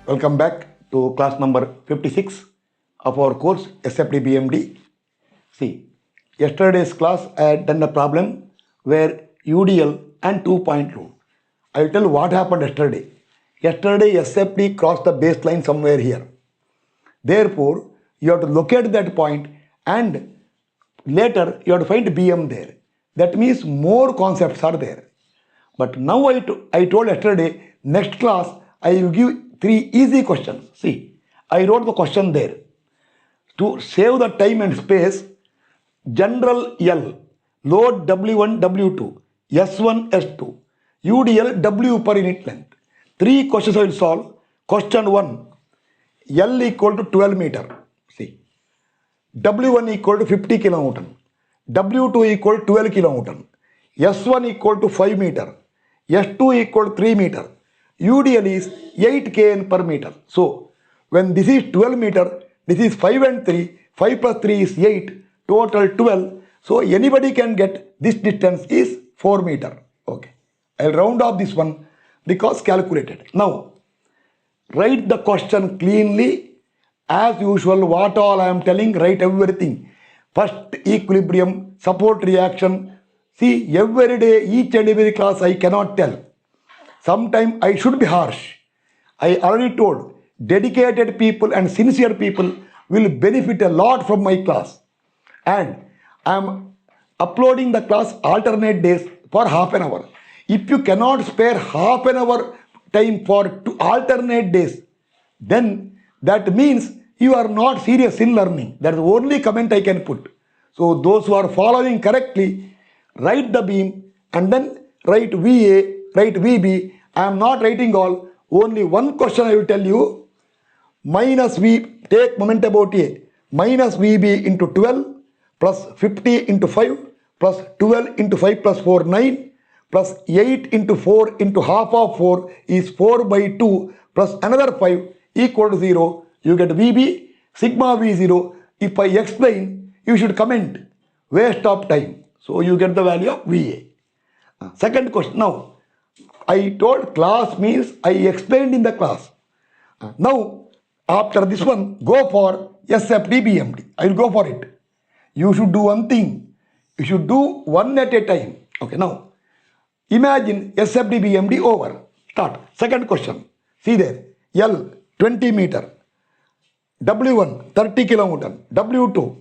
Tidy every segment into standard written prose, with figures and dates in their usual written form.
Welcome back to class number 56 of our course SFD BMD. See, yesterday's class I had done a problem where UDL and 2-point rule. I will tell you what happened yesterday. Yesterday SFD crossed the baseline somewhere here. Therefore, you have to locate that point and later you have to find BM there. That means more concepts are there. But now I told yesterday, next class I will give 3 easy questions. See, I wrote the question there. To save the time and space, general L, load W1, W2, S1, S2, UDL, W per unit length. 3 questions I will solve. Question 1, L equal to 12 meter. See, W1 equal to 50 kilonewton, W2 equal to 12 kilonewton, S1 equal to 5 meter, S2 equal to 3 meter, UDL is 8 kN per meter. So, when this is 12 meter, this is 5 and 3, 5 plus 3 is 8, total 12. So, anybody can get this distance is 4 meter. Okay, I'll round off this one because calculated. Now, write the question cleanly. As usual, what all I am telling, write everything. First, equilibrium, support reaction. See, every day, each and every class I cannot tell. Sometimes I should be harsh. I already told, dedicated people and sincere people will benefit a lot from my class. And I am uploading the class alternate days for half an hour. If you cannot spare half an hour time for 2 alternate days, then that means you are not serious in learning. That is the only comment I can put. So those who are following correctly, write the beam and then write VA, write VB. I am not writing all. Only one question I will tell you. Minus V, take moment about A. Minus VB into 12 plus 50 into 5 plus 12 into 5 plus 4, 9 plus 8 into 4 into half of 4 is 4 by 2 plus another 5 equal to 0. You get VB, sigma V0. If I explain, you should comment. Waste of time. So you get the value of VA. Second question. Now, I told class means I explained in the class. Now, after this one, go for SFD BMD. I will go for it. You should do one thing. You should do one at a time. Okay, now, imagine SFD BMD over. Start. Second question. See there. L, 20 meter. W1, 30 kilonewton. W2,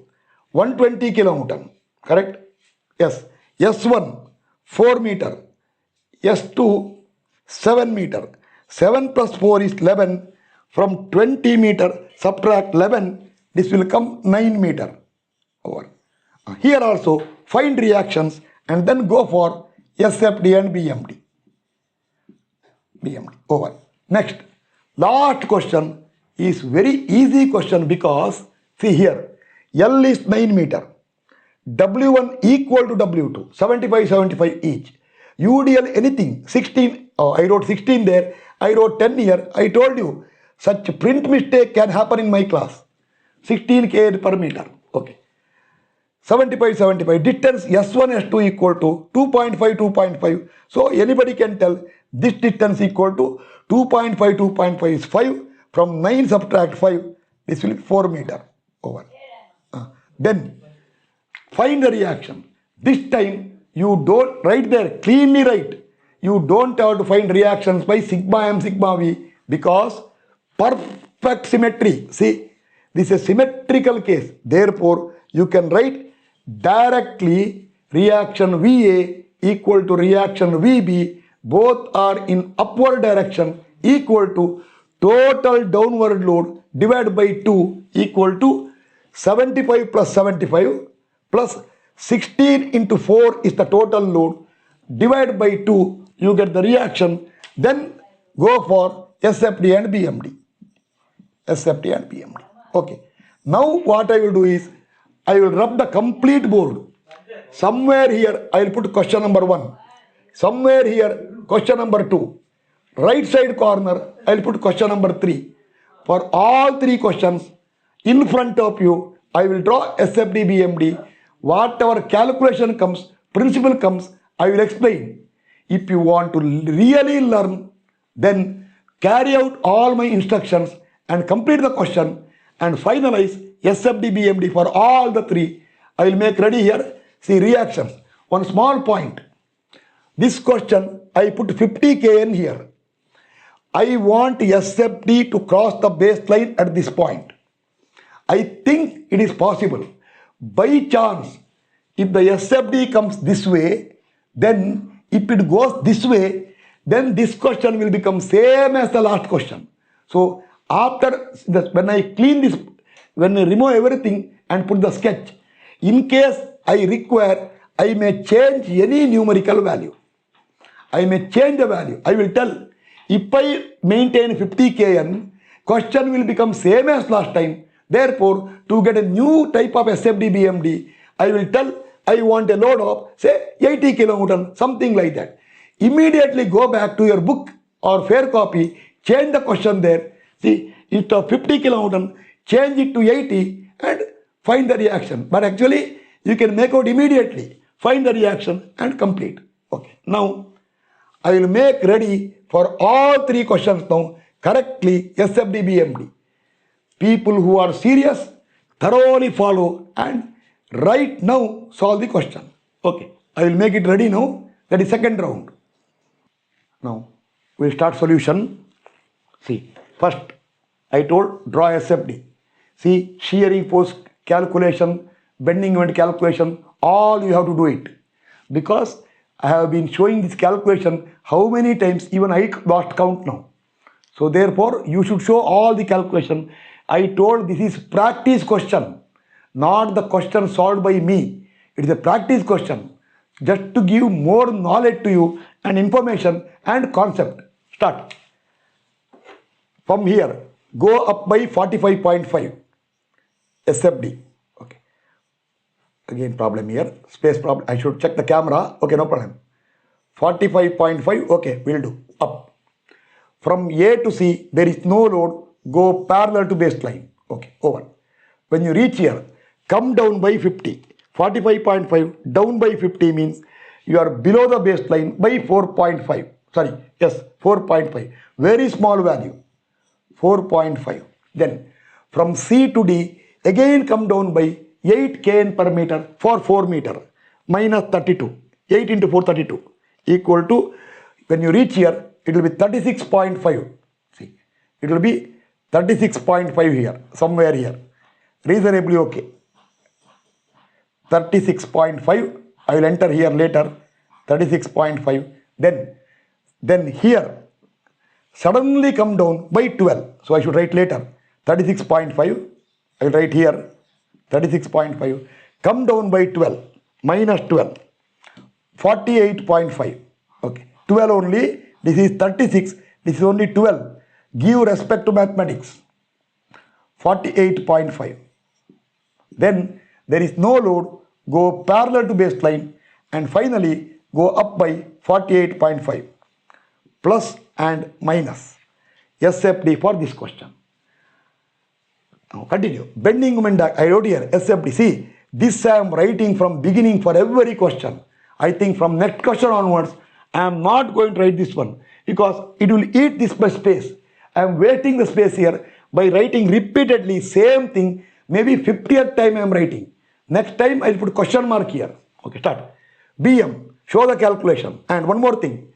120 kilonewton. Correct? Yes. S1, 4 meter. S2, 7 meter. 7 plus 4 is 11. From 20 meter, subtract 11. This will come 9 meter. Over. Here also, find reactions and then go for SFD and BMD. BMD. Over. Next. Last question is very easy question because, see here, L is 9 meter. W1 equal to W2, 75, 75 each. UDL anything, 16, I wrote 16 there, I wrote 10 here. I told you, such print mistake can happen in my class. 16 kN per meter. Okay. 75, 75. Distance S1, S2 equal to 2.5, 2.5. So anybody can tell this distance equal to 2.5, 2.5 is 5. From 9 subtract 5. This will be 4 meter. Over. Then find the reaction. This time you don't write there, cleanly write. You don't have to find reactions by sigma m, sigma v because perfect symmetry. See, this is a symmetrical case. Therefore, you can write directly reaction VA equal to reaction VB. Both are in upward direction equal to total downward load divided by 2 equal to 75 plus 75 plus 16 into 4 is the total load. Divide by 2, you get the reaction. Then go for SFD and BMD. SFD and BMD. Okay. Now what I will do is, I will rub the complete board. Somewhere here, I will put question number 1. Somewhere here, question number 2. Right side corner, I will put question number 3. For all 3 questions, in front of you, I will draw SFD BMD. Whatever calculation comes, principle comes, I will explain. If you want to really learn, then carry out all my instructions and complete the question and finalize SFD BMD for all the three. I will make ready here. See reactions. One small point. This question I put 50 kN here. I want SFD to cross the baseline at this point. I think it is possible. By chance, if the SFD comes this way, then if it goes this way, then this question will become same as the last question. So after this, when I clean this, when I remove everything and put the sketch, in case I require, I may change any numerical value. I may change the value. I will tell, if I maintain 50 kN, question will become same as last time. Therefore, to get a new type of SFD BMD, I will tell I want a load of say 80 kilonewton, something like that. Immediately go back to your book or fair copy, change the question there. See, instead of 50 kilonewton, change it to 80 and find the reaction. But actually, you can make out immediately, find the reaction and complete. Okay, now I will make ready for all three questions now correctly SFD BMD. People who are serious, thoroughly follow and right now solve the question. Okay, I will make it ready now. That is second round. Now we will start solution. See, first I told draw SFD. See, shearing force calculation, bending moment calculation, all you have to do it. Because I have been showing this calculation how many times, even I lost count now. So therefore, you should show all the calculation. I told this is practice question, not the question solved by me. It is a practice question, just to give more knowledge to you and information and concept. Start. From here, go up by 45.5 SFD. Okay. Again problem here, space problem. I should check the camera. Okay, no problem. 45.5. Okay, we'll do. Up. From A to C, there is no load. Go parallel to baseline. Okay, over. When you reach here, come down by 50. 45.5 down by 50 means you are below the baseline by 4.5. Sorry, yes, 4.5. Very small value. 4.5. Then from C to D, again come down by 8 kN per meter for 4 meter minus 32. 8 into 432 equal to, when you reach here, it will be 36.5. See, it will be 36.5 here, somewhere here. Reasonably okay. 36.5. I will enter here later. 36.5. Then here, suddenly come down by 12. So I should write later. 36.5. I will write here. 36.5. Come down by 12. Minus 12. 48.5. Okay. 12 only. This is 36. This is only 12. Give respect to mathematics. 48.5. Then there is no load. Go parallel to baseline. And finally go up by 48.5. Plus and minus. SFD for this question. Now continue. Bending moment, I wrote here SFD. See, this I am writing from beginning for every question. I think from next question onwards, I am not going to write this one because it will eat this space. I am wasting the space here by writing repeatedly same thing. Maybe 50th time I am writing. Next time I will put question mark here. Okay, start. BM, show the calculation. And one more thing.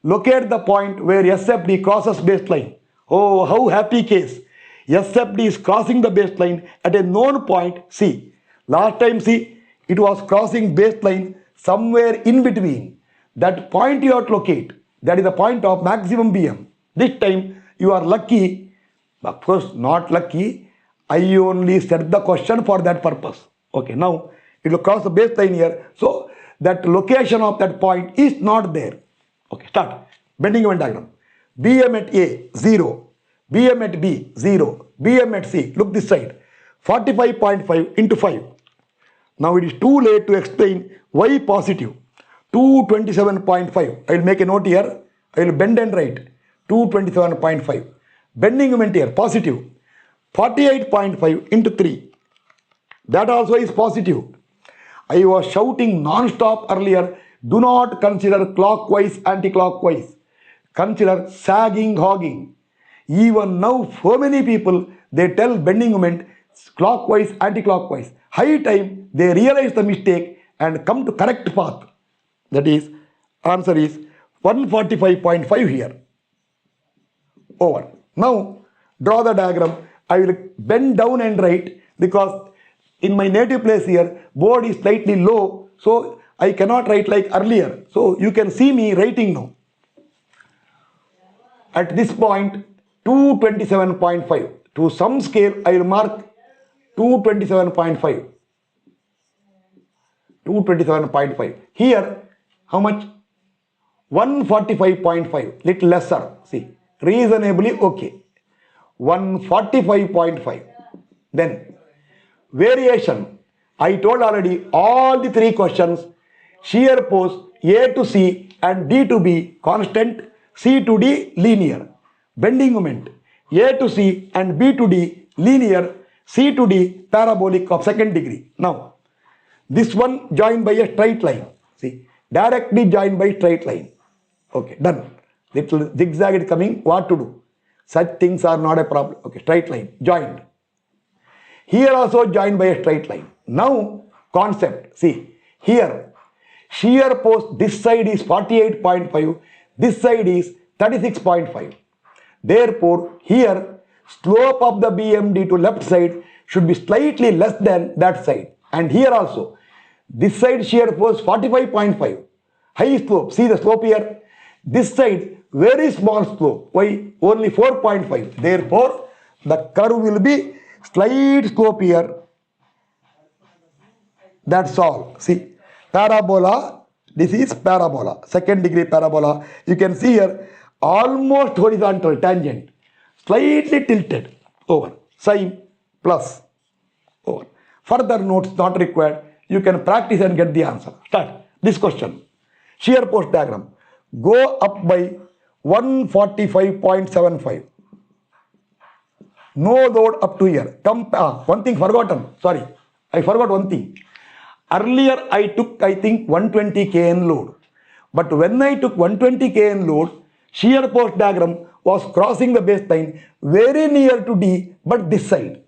Locate the point where SFD crosses baseline. Oh, how happy case. SFD is crossing the baseline at a known point C. Last time see, it was crossing baseline somewhere in between. That point you have to locate. That is the point of maximum BM. This time you are lucky. Of course, not lucky. I only set the question for that purpose. Okay, now it will cross the baseline here. So that location of that point is not there. Okay, start. Bending moment diagram. BM at A, 0. BM at B, 0. BM at C, look this side. 45.5 into 5. Now it is too late to explain why positive. 227.5. I will make a note here. I will bend and write. 227.5. Bending moment here, positive. 48.5 into 3. That also is positive. I was shouting non-stop earlier. Do not consider clockwise, anti-clockwise. Consider sagging, hogging. Even now, so many people, they tell bending moment clockwise, anti-clockwise. High time they realize the mistake and come to correct path. That is, answer is 145.5 here. Over. Now, draw the diagram. I will bend down and write because in my native place here, board is slightly low, so I cannot write like earlier. So you can see me writing now. At this point, 227.5. To some scale, I will mark 227.5. 227.5. Here, how much? 145.5. Little lesser. See, reasonably okay. 145.5. Then, variation. I told already all the three questions. Shear force A to C and D to B constant, C to D linear. Bending moment A to C and B to D linear, C to D parabolic of second degree. Now, this one joined by a straight line. See, directly joined by straight line. Okay, done. Little zigzag is coming. What to do? Such things are not a problem. Okay, straight line, joined. Here also joined by a straight line. Now, concept. See, here, shear force this side is 48.5, this side is 36.5. Therefore, here, slope of the BMD to left side should be slightly less than that side. And here also, this side shear force 45.5. High slope. See the slope here. This side, very small slope. Why? Only 4.5. Therefore, the curve will be slight slope here. That's all. See, parabola. This is parabola. Second degree parabola. You can see here, almost horizontal tangent. Slightly tilted. Over. Sine plus. Over. Further notes not required. You can practice and get the answer. Start. This question. Shear force diagram. Go up by 145.75. No load up to here. One thing forgotten. Sorry. I forgot one thing. Earlier I took, I think, 120 kN load. But when I took 120 kN load, shear force diagram was crossing the baseline very near to D, but this side.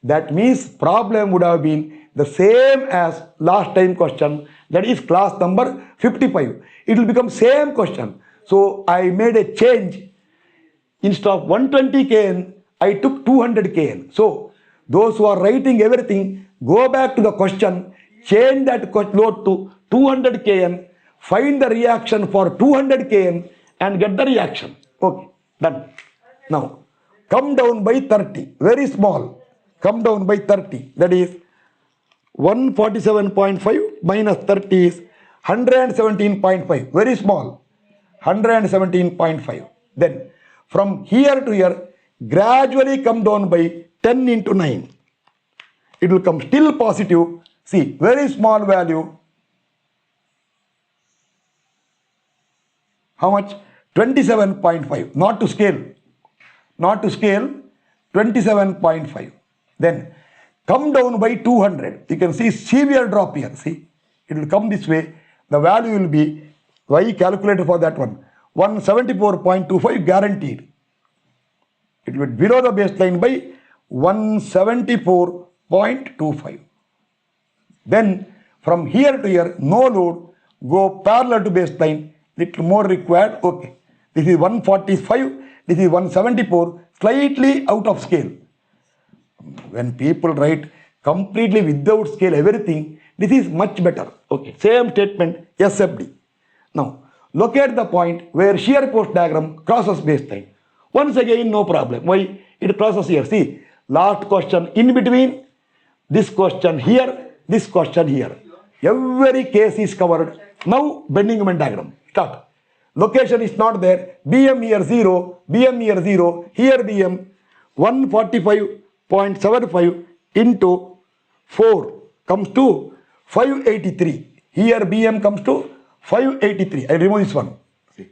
That means problem would have been the same as last time question, that is class number 55. It will become same question. So I made a change. Instead of 120 kN, I took 200 kN. So those who are writing everything, go back to the question, change that load to 200 kN, find the reaction for 200 kN and get the reaction. Okay, done. Now, come down by 30, very small. Come down by 30, that is 147.5 minus 30 is 117.5, very small, 117.5. Then, from here to here, gradually come down by 10 into 9. It will come still positive. See, very small value. How much? 27.5. Not to scale. Not to scale. 27.5. Then come down by 200. You can see severe drop here. See, it will come this way. The value will be, Y calculated for that one, 174.25 guaranteed. It will be below the baseline by 174.25. Then from here to here, no load, go parallel to baseline, little more required. Okay, this is 145, this is 174, slightly out of scale. When people write completely without scale everything, this is much better. Okay, same statement, SFD. Now, locate the point where shear force diagram crosses baseline. Once again, no problem. Why? It crosses here. See, last question in between, this question here, this question here. Every case is covered. Now, bending moment diagram. Start. Location is not there. BM here 0, BM here 0. Here BM 145.75 into 4 comes to 583. Here BM comes to 583. I remove this one. See,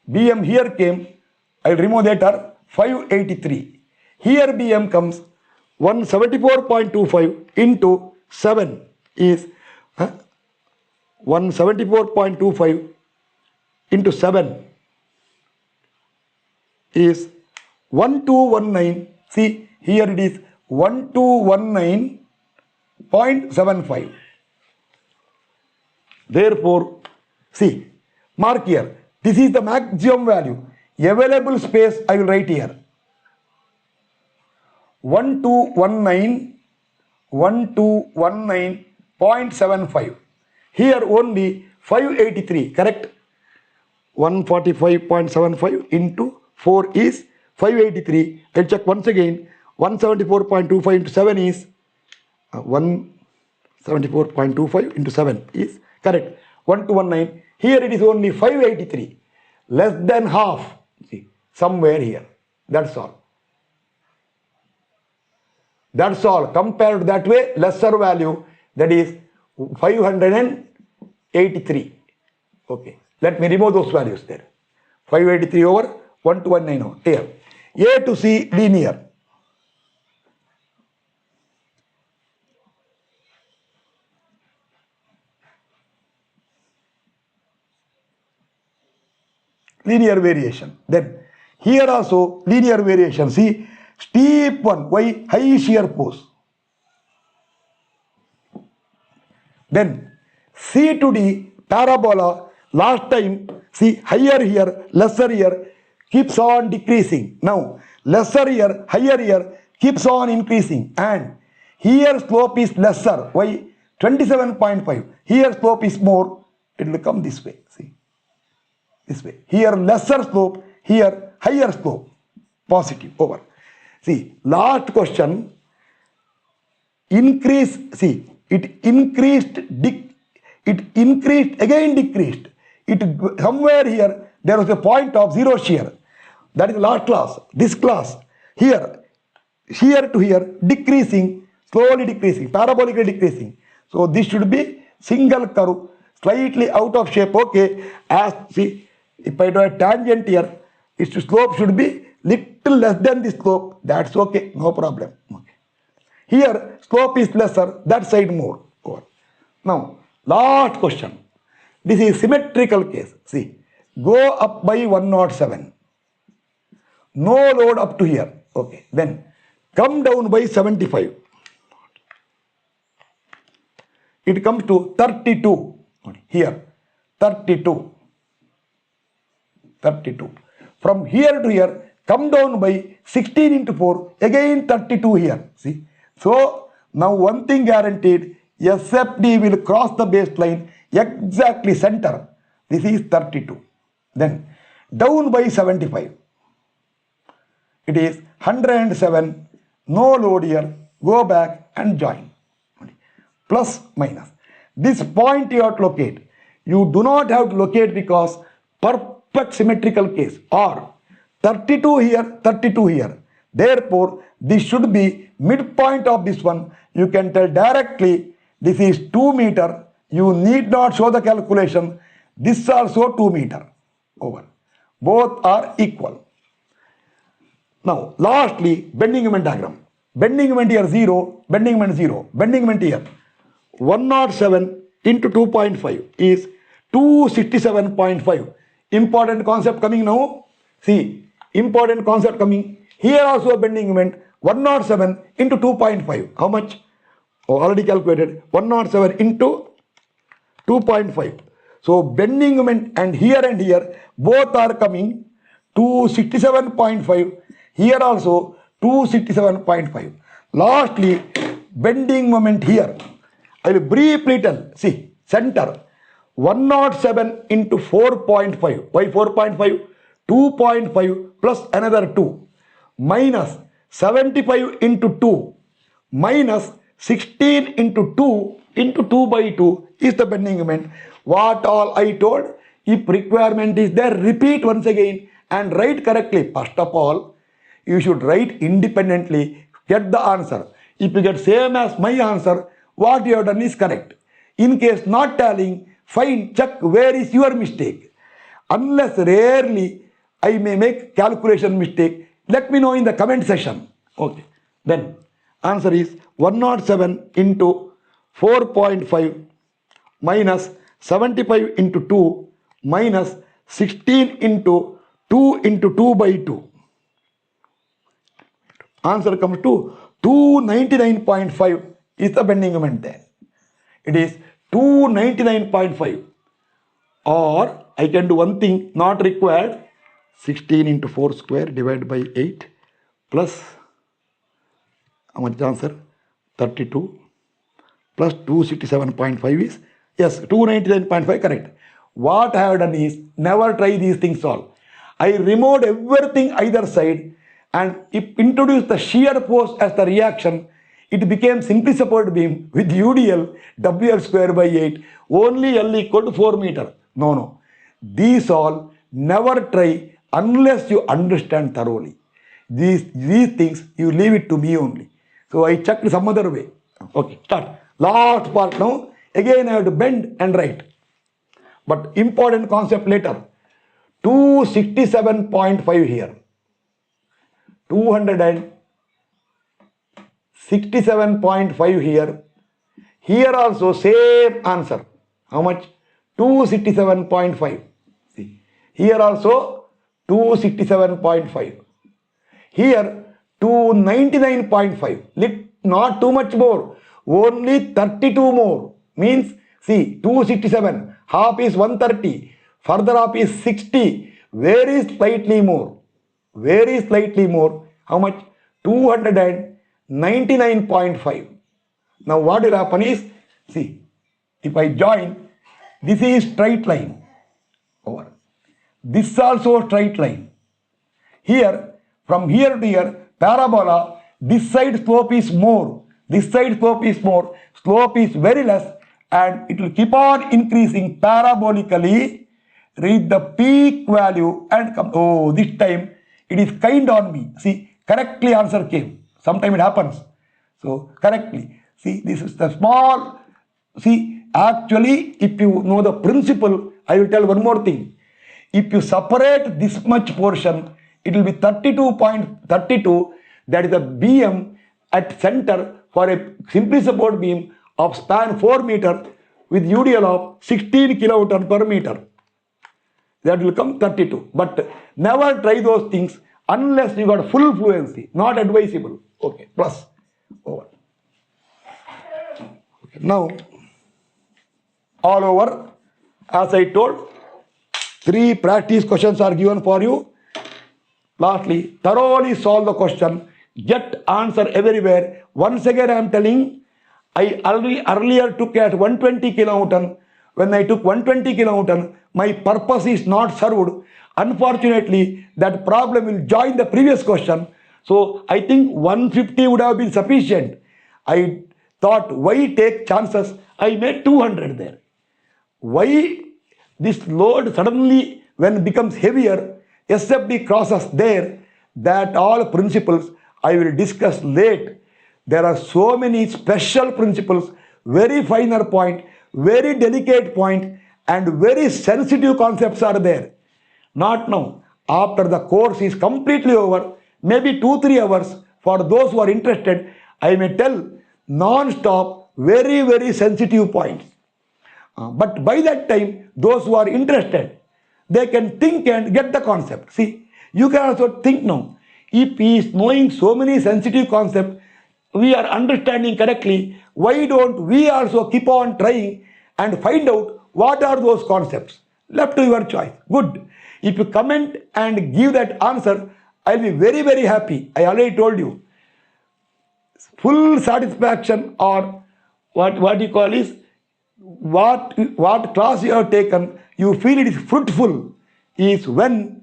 BM here came. I will remove later. 583. Here BM comes 174.25 into 7 is 174.25 into 7 is 1219. See, here it is 1219.75. Therefore, see, mark here. This is the maximum value. Available space I will write here. 1219.75. Here only 583, correct? 145.75 into 4 is 583. I'll check once again. 174.25 into 7 is 174.25 into 7 is correct. 1219. Here it is only 583. Less than half. See, somewhere here. That's all. That's all. Compared that way, lesser value, that is 583. Okay. Let me remove those values there. 583 over 1219 over here. A to C linear. Linear variation. Then here also linear variation. See, steep one. Why? High shear force. Then C to D parabola. Last time, see, higher here, lesser here, keeps on decreasing. Now, lesser here, higher here, keeps on increasing. And here slope is lesser. Why? 27.5. Here slope is more. It will come this way. See, this way. Here lesser slope, here higher slope. Positive, over. See, last question. Increase, see, it increased, again decreased. It somewhere here there was a point of zero shear. That is the last class. This class here to here decreasing, slowly decreasing, parabolically decreasing. So this should be single curve, slightly out of shape. Okay, as see, if I do a tangent here, its slope should be little less than this slope. That's okay, no problem. Okay. Here slope is lesser, that side more. Over. Now last question. This is symmetrical case. See, go up by 107. No load up to here. Okay. Then come down by 75. It comes to 32. Here, 32. 32. From here to here, come down by 16 into 4. Again 32 here. See. So, now one thing guaranteed. SFD will cross the baseline exactly center. This is 32. Then down by 75. It is 107. No load here. Go back and join. Plus minus. This point you have to locate. You do not have to locate because perfect symmetrical case. Or 32 here, 32 here. Therefore, this should be midpoint of this one. You can tell directly this is 2 meter. You need not show the calculation. This also 2 meter. Over. Both are equal. Now, lastly, bending moment diagram. Bending moment here 0, bending moment 0. Bending moment here 107 into 2.5 is 267.5. Important concept coming now. See, important concept coming. Here also bending moment 107 into 2.5. How much? Oh, already calculated. 107 into 2.5. So bending moment and here both are coming 267.5. Here also 267.5. Lastly, bending moment here. I will briefly tell. See, center 107 into 4.5. Why 4.5? 2.5 plus another 2 minus 75 into 2 minus 16 into 2 into 2 by 2 is the bending moment. What all I told, if requirement is there, repeat once again and write correctly. First of all, you should write independently, get the answer. If you get same as my answer, what you have done is correct. In case not tallying, fine, check where is your mistake. Unless rarely I may make calculation mistake, let me know in the comment section. Okay. Then answer is 107 into 4.5 minus 75 into 2 minus 16 into 2 by 2. Answer comes to 299.5 is the bending moment there. It is 299.5. Or I can do one thing, not required. 16 into 4 square divided by 8 plus, how much answer? 32 plus 267.5 is, yes, 299.5, correct. What I have done is, never try these things all. I removed everything either side and introduced the shear force as the reaction. It became simply support beam with UDL WL square by 8, only L equal to 4 meter. No. These all never try unless you understand thoroughly. These things you leave it to me only. So I checked some other way. Okay, start. Last part now. Again I have to bend and write. But important concept later. 267.5 here. 267.5 here. Here also same answer. How much? 267.5. See. Here also 267.5. Here 299.5. Not too much more. Only 32 more. Means, see, 267. Half is 130. Further half is 60. Very slightly more. Very slightly more. How much? 299.5. Now what will happen is, see, if I join, this is straight line. Over. This also straight line. Here, from here to here, parabola, this side slope is more. This side slope is more. Slope is very less, and it will keep on increasing parabolically, reach the peak value and come. Oh, this time it is kind on me. See, correctly answer came. Sometimes it happens. So, correctly. See, this is the small. See, actually, if you know the principle, I will tell one more thing. If you separate this much portion, it will be 32.32. That is the BM at center for a simply support beam of span 4 meter with UDL of 16 kilonewton per meter. That will come 32. But never try those things unless you got full fluency. Not advisable. Okay, plus. Over. Okay. Now, all over, as I told, 3 practice questions are given for you. Lastly, thoroughly solve the question. Get answer everywhere. Once again I am telling, I earlier took at 120 kilonewton. When I took 120 kilonewton, my purpose is not served. Unfortunately, that problem will join the previous question. So I think 150 would have been sufficient. I thought, why take chances? I made 200 there. Why this load suddenly, when it becomes heavier, SFD crosses there? That all principles I will discuss late. There are so many special principles, very finer point, very delicate point, and very sensitive concepts are there. Not now. After the course is completely over, maybe 2-3 hours, for those who are interested, I may tell non-stop very, very sensitive points. But by that time, those who are interested, they can think and get the concept. See, you can also think now. If he is knowing so many sensitive concepts, we are understanding correctly, why don't we also keep on trying and find out what are those concepts? Left to your choice. Good. If you comment and give that answer, I'll be very, very happy. I already told you. Full satisfaction, or what you call is, what class you have taken, you feel it is fruitful, is when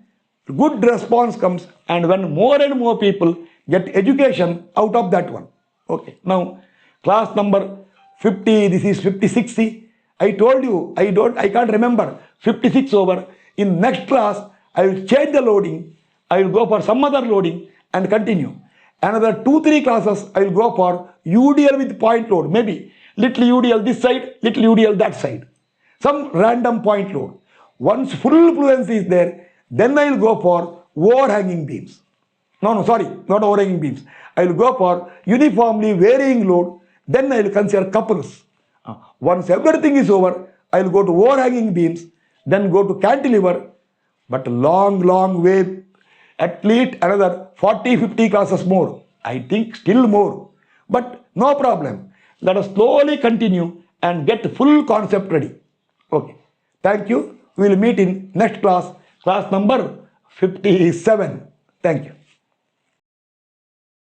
good response comes and when more and more people get education out of that one. Okay, now class number 50, this is 56. See, I told you, I can't remember. 56 over. In next class, I will change the loading. I will go for some other loading and continue. Another 2-3 classes, I will go for UDL with point load. Maybe little UDL this side, little UDL that side. Some random point load. Once full fluency is there, then I will go for overhanging beams. No, sorry, not overhanging beams. I will go for uniformly varying load, then I will consider couples. Once everything is over, I will go to overhanging beams, then go to cantilever, but long way, at least another 40-50 classes more. I think still more. But no problem. Let us slowly continue and get full concept ready. Okay. Thank you. We will meet in next class, class number 57. Thank you.